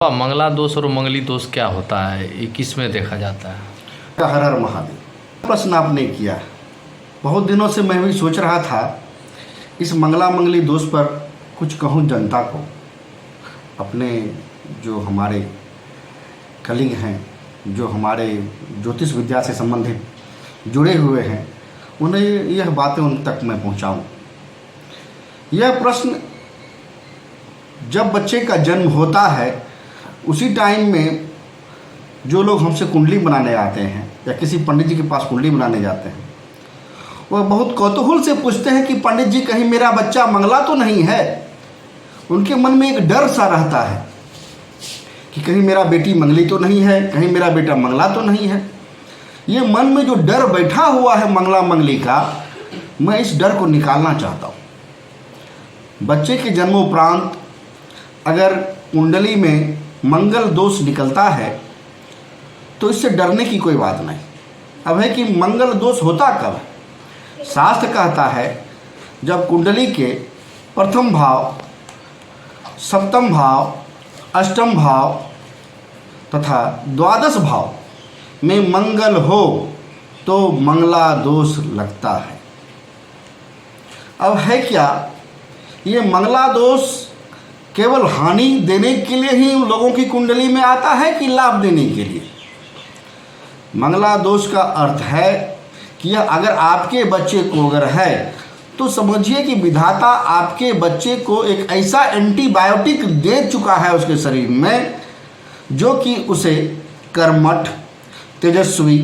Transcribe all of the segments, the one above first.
मंगला दोष और मंगली दोष क्या होता है, ये किस में देखा जाता है? हर हर महादेव। प्रश्न आपने किया, बहुत दिनों से मैं भी सोच रहा था इस मंगला मंगली दोष पर कुछ कहूँ जनता को। अपने जो हमारे कलीग हैं, जो हमारे ज्योतिष विद्या से संबंधित जुड़े हुए हैं, उन्हें यह बातें उन तक मैं पहुँचाऊँ। यह प्रश्न जब बच्चे का जन्म होता है उसी टाइम में जो लोग हमसे कुंडली बनाने आते हैं या किसी पंडित जी के पास कुंडली बनाने जाते हैं, वह बहुत कौतूहल से पूछते हैं कि पंडित जी कहीं मेरा बच्चा मंगला तो नहीं है। उनके मन में एक डर सा रहता है कि कहीं मेरा बेटी मंगली तो नहीं है, कहीं मेरा बेटा मंगला तो नहीं है। ये मन में जो डर बैठा हुआ है मंगला मंगली का, मैं इस डर को निकालना चाहता हूँ। बच्चे के जन्मोपरांत अगर कुंडली में मंगल दोष निकलता है तो इससे डरने की कोई बात नहीं। अब है कि मंगल दोष होता कब है? शास्त्र कहता है जब कुंडली के प्रथम भाव, सप्तम भाव, अष्टम भाव तथा द्वादश भाव में मंगल हो तो मंगला दोष लगता है। अब है क्या, ये मंगला दोष केवल हानि देने के लिए ही लोगों की कुंडली में आता है कि लाभ देने के लिए? मंगला दोष का अर्थ है कि यह अगर आपके बच्चे को अगर है तो समझिए कि विधाता आपके बच्चे को एक ऐसा एंटीबायोटिक दे चुका है उसके शरीर में जो कि उसे कर्मठ, तेजस्वी,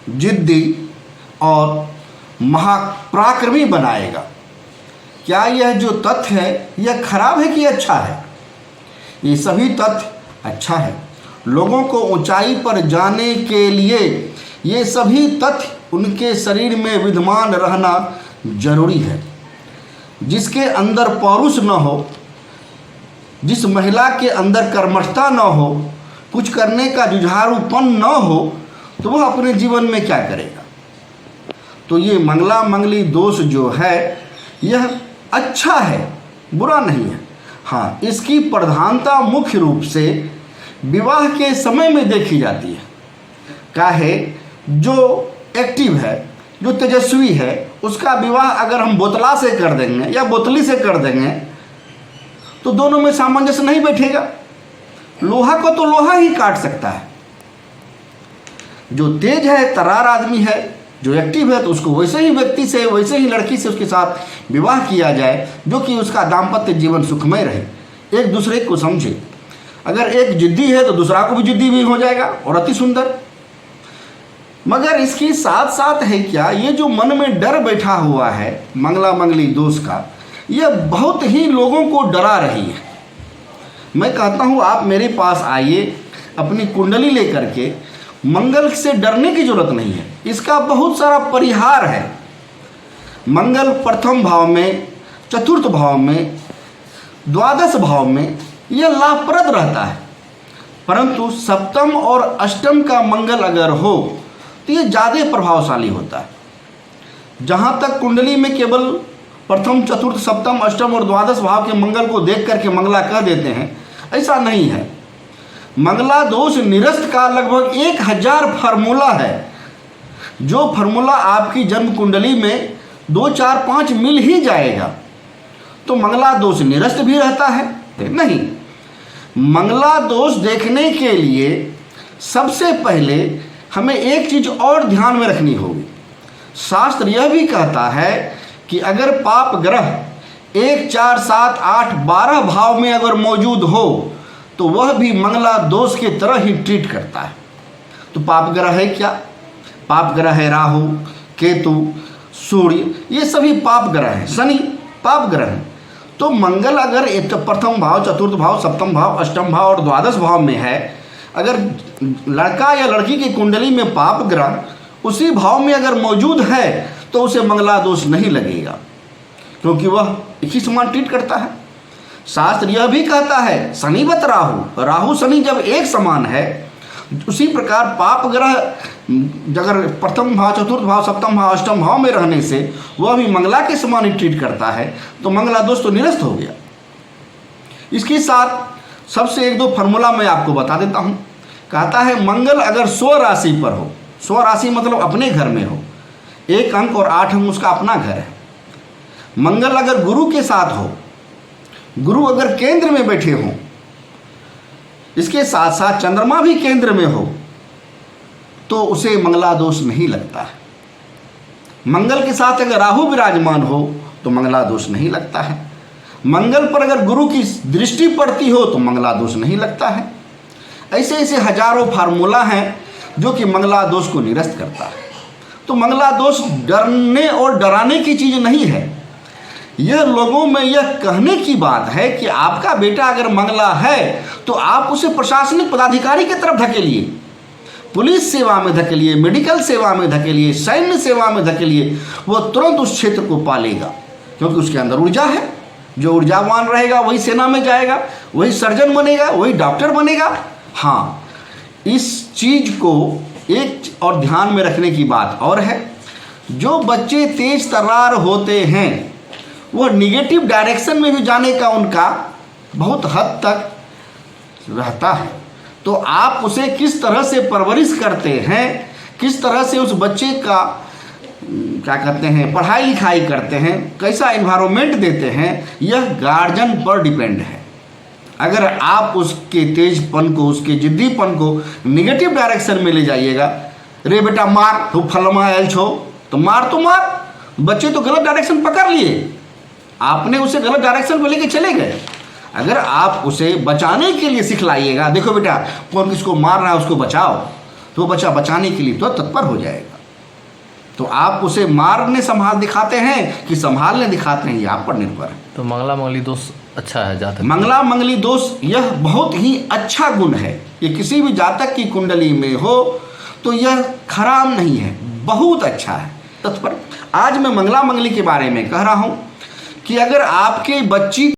जिद्दी और महापराक्रमी बनाएगा। क्या यह जो तथ्य है यह खराब है कि अच्छा है? ये सभी तथ्य अच्छा है। लोगों को ऊंचाई पर जाने के लिए ये सभी तथ्य उनके शरीर में विद्यमान रहना जरूरी है। जिसके अंदर पौरुष न हो, जिस महिला के अंदर कर्मठता न हो, कुछ करने का जुझारूपन न हो, तो वह अपने जीवन में क्या करेगा? तो ये मंगला मंगली दोष जो है यह अच्छा है, बुरा नहीं है। हाँ, इसकी प्रधानता मुख्य रूप से विवाह के समय में देखी जाती है। काहे जो एक्टिव है, जो तेजस्वी है, उसका विवाह अगर हम बोतला से कर देंगे या बोतली से कर देंगे तो दोनों में सामंजस्य नहीं बैठेगा। लोहा को तो लोहा ही काट सकता है। जो तेज है, तरार आदमी है, जो एक्टिव है, तो उसको वैसे ही व्यक्ति से, वैसे ही लड़की से उसके साथ विवाह किया जाए जो कि उसका दाम्पत्य जीवन सुखमय रहे, एक दूसरे को समझे। अगर एक जिद्दी है तो दूसरा को भी जिद्दी भी हो जाएगा और अति सुंदर। मगर इसके साथ साथ है क्या, ये जो मन में डर बैठा हुआ है मंगला मंगली दोष का, यह बहुत ही लोगों को डरा रही है। मैं कहता हूँ आप मेरे पास आइए, अपनी कुंडली लेकर के। मंगल से डरने की जरूरत नहीं है, इसका बहुत सारा परिहार है। मंगल प्रथम भाव में, चतुर्थ भाव में, द्वादश भाव में यह लाभप्रद रहता है। परंतु सप्तम और अष्टम का मंगल अगर हो तो यह ज़्यादा प्रभावशाली होता है। जहाँ तक कुंडली में केवल प्रथम, चतुर्थ, सप्तम, अष्टम और द्वादश भाव के मंगल को देख करके मंगला कह देते हैं, ऐसा नहीं है। मंगला दोष निरस्त का लगभग 1000 फार्मूला है। जो फार्मूला आपकी जन्म कुंडली में 2, 4, 5 मिल ही जाएगा तो मंगला दोष निरस्त भी रहता है नहीं। मंगला दोष देखने के लिए सबसे पहले हमें एक चीज और ध्यान में रखनी होगी। शास्त्र यह भी कहता है कि अगर पाप ग्रह 1, 4, 7, 8, 12 भाव में अगर मौजूद हो तो वह भी मंगला दोष के तरह ही ट्रीट करता है। तो पाप ग्रह है क्या? पाप ग्रह है राहु, केतु, सूर्य, ये सभी पाप ग्रह हैं। शनि पाप ग्रह है। तो मंगल अगर प्रथम भाव, चतुर्थ भाव, सप्तम भाव, अष्टम भाव और द्वादश भाव में है, अगर लड़का या लड़की की कुंडली में पाप ग्रह उसी भाव में अगर मौजूद है तो उसे मंगला दोष नहीं लगेगा, क्योंकि वह एक ही समान ट्रीट करता है। शास्त्र यह भी कहता है शनिवत राहु, राहु शनि जब एक समान है, उसी प्रकार पाप ग्रह अगर प्रथम भाव, चतुर्थ भाव, सप्तम भाव, अष्टम भाव में रहने से वह भी मंगला के समान ही ट्रीट करता है, तो मंगला दोष तो निरस्त हो गया। इसके साथ सबसे एक दो फार्मूला मैं आपको बता देता हूँ। कहता है मंगल अगर 100 राशि पर हो, 100 राशि मतलब अपने घर में हो, 1 अंक और 8 अंक उसका अपना घर है। मंगल अगर गुरु के साथ हो, गुरु अगर केंद्र में बैठे हों, इसके साथ साथ चंद्रमा भी केंद्र में हो, तो उसे मंगला दोष नहीं लगता है। मंगल के साथ अगर राहु विराजमान हो तो मंगला दोष नहीं लगता है। मंगल पर अगर गुरु की दृष्टि पड़ती हो तो मंगला दोष नहीं लगता है। ऐसे ऐसे हजारों फार्मूला हैं जो कि मंगला दोष को निरस्त करता है। तो मंगला दोष डरने और डराने की चीज़ नहीं है, यह लोगों में यह कहने की बात है कि आपका बेटा अगर मंगला है तो आप उसे प्रशासनिक पदाधिकारी की तरफ धकेलिए, पुलिस सेवा में धकेलिए, मेडिकल सेवा में धकेलिए, सैन्य सेवा में धकेलिए, वो तुरंत उस क्षेत्र को पालेगा, क्योंकि उसके अंदर ऊर्जा है। जो ऊर्जावान रहेगा वही सेना में जाएगा, वही सर्जन बनेगा, वही डॉक्टर बनेगा। हाँ, इस चीज़ को एक और ध्यान में रखने की बात और है, जो बच्चे तेज तर्रार होते हैं वो निगेटिव डायरेक्शन में भी जाने का उनका बहुत हद तक रहता है। तो आप उसे किस तरह से परवरिश करते हैं, किस तरह से उस बच्चे का क्या कहते हैं पढ़ाई लिखाई करते हैं, कैसा इन्वायरमेंट देते हैं, यह गार्जियन पर डिपेंड है। अगर आप उसके तेजपन को, उसके जिद्दीपन को निगेटिव डायरेक्शन में ले जाइएगा, रे बेटा मार, तो फलमा एल छो, तो मार, बच्चे तो गलत डायरेक्शन पकड़ लिए, आपने उसे गलत डायरेक्शन में लेके चले गए। अगर आप उसे बचाने के लिए सिखलाइएगा, देखो बेटा कौन किसको मार रहा है उसको बचाओ, तो बच्चा बचाने के लिए तो तत्पर हो जाएगा। तो आप उसे मारने संभाल दिखाते हैं कि संभालने दिखाते हैं, ये आप पर निर्भर है। तो मंगला मंगली दोष अच्छा है जातक? मंगला मंगली दोष यह बहुत ही अच्छा गुण है। ये किसी भी जातक की कुंडली में हो तो यह खराब नहीं है, बहुत अच्छा है। तत्पर आज मैं मंगला मंगली के बारे में कह रहा हूँ कि अगर आपके बच्ची